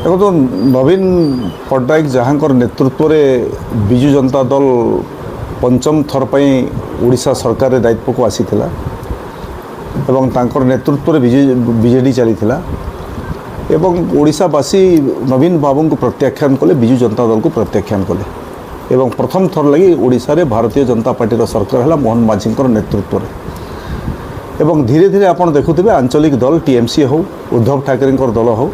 देखो तो नवीन पट्टनायक जहाँकर नेतृत्व में विजु जनता दल पंचम थर पर ओडिशा सरकार दायित्व को आसीथिला एवं तांकर नेतृत्व में बीजेडी चलीथिला एवं ओडिशावासी नवीन बाबू को प्रत्याख्यान कले विजु जनता दल को प्रत्याख्यान कले एवं प्रथम थर लगी ओडिशा रे भारतीय जनता पार्टी सरकार है मोहन माझी नेतृत्व में एवं धीरे धीरे आपड़ देखुवे आंचलिक दल टीएमसी हो उद्धव ठाकरे दल हो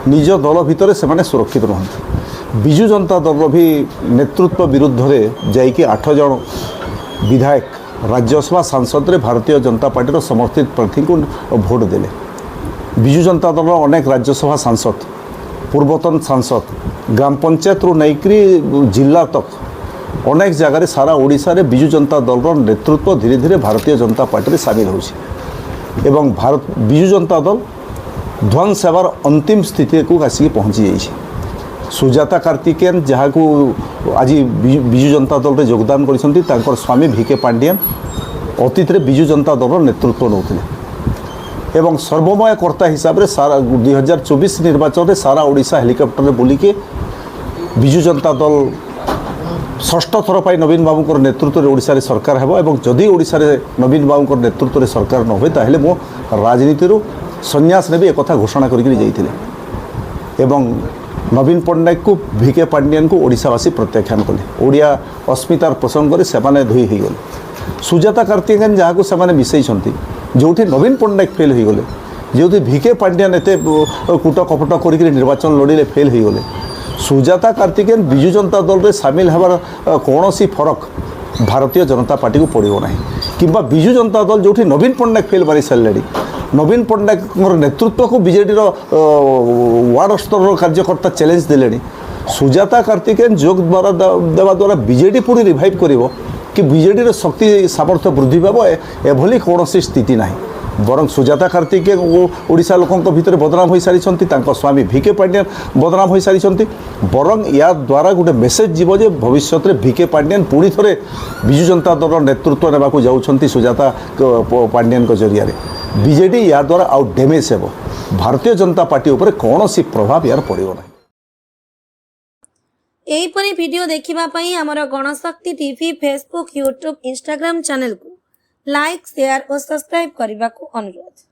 निज दल भितर से माने सुरक्षित रुहंती। विजु जनता दल भी नेतृत्व विरुद्ध में जाइए 8 जन विधायक राज्यसभा सांसद रे भारतीय जनता पार्टी समर्थित प्रार्थी को भोट देले। विजु जनता दल अनेक राज्यसभा सांसद पूर्वतन सांसद ग्राम पंचायत रु नैकरी जिला तक अनेक जगह सारा ओडिशा रे विजु जनता दल नेतृत्व धीरे धीरे भारतीय जनता पार्टी सामिल होछि एवं भारत विजु जनता दल ध्वंस हेबार अंतिम स्थिति को आसिक पहुँची जाइए। सुजाता कार्तिकेयन जहाँ को आज विजु जनता दल में योगदान कर स्वामी भिके पांडियन अतीत रे विजु जनता दल नेतृत्व नौते एवं सर्वमय कर्ता हिसाब से सारा 2024 निर्वाचन में सारा ओडिशा हेलिकप्टर में बुलिके विजु जनता दल षष्ठ थर पर नवीन बाबू नेतृत्व में ओडिशा रे सरकार हेबो एवं जदि ओडिशा रे नवीन बाबू नेतृत्व में सरकार न होय ताहेले मो राजनीति संन्यास ने भी एक कथा घोषणा करके जाइए एवं नवीन पट्टनायक को भिके पांडियन को ओडिशावासी प्रत्याख्यान कले। ओडिया अस्मितार प्रसंग में सेमाने धोई हो गले। सुजाता कार्तिकेयन जहाँ को सेमाने मिसई जो नवीन पट्टनायक फेल हो गले जो भिके पांडियन एत कूट कपट कर निर्वाचन लड़े फेल हो गले। सुजाता कार्तिकेयन विजु जनता दल में सामिल होवार कौन सी फरक भारतीय जनता पार्टी को पड़ो ना कि विजु जनता दल जो नवीन पट्टनायक फेल मारी सारे नवीन पट्टनायक नेतृत्व को बीजेडी वार्ड स्तर कार्यकर्ता चैलेंज देले। सुजाता कार्तिकेयन जोग द्वारा देवा द्वारा बीजेडी पुणी रिवाइव करिवो कि बीजेडी शक्ति सामर्थ्य वृद्धि पाब एभली कौन स्थिति ना बरं सुजाता कार्तिकेयन ओडिशा लोकों भितर बदनाम हो सारी स्वामी भिके पांडियन बदनाम हो सारी बरं या द्वारा गोटे मेसेज जीव जे भविष्य में भिके पांडियन पुणी थे विजु जनता दल नेतृत्व नेबाकू जाउछंती सुजाता पांडियन को जरिया बीजेडी या द्वारा आउ डैमेज हेबो भारतीय जनता पार्टी उपर कौन सी प्रभाव यार पड़ो ना। एहीपरि वीडियो देखिबा पई हमर Ganashakti TV Facebook YouTube Instagram channel को लाइक शेयर और सब्सक्राइब करने को अनुरोध।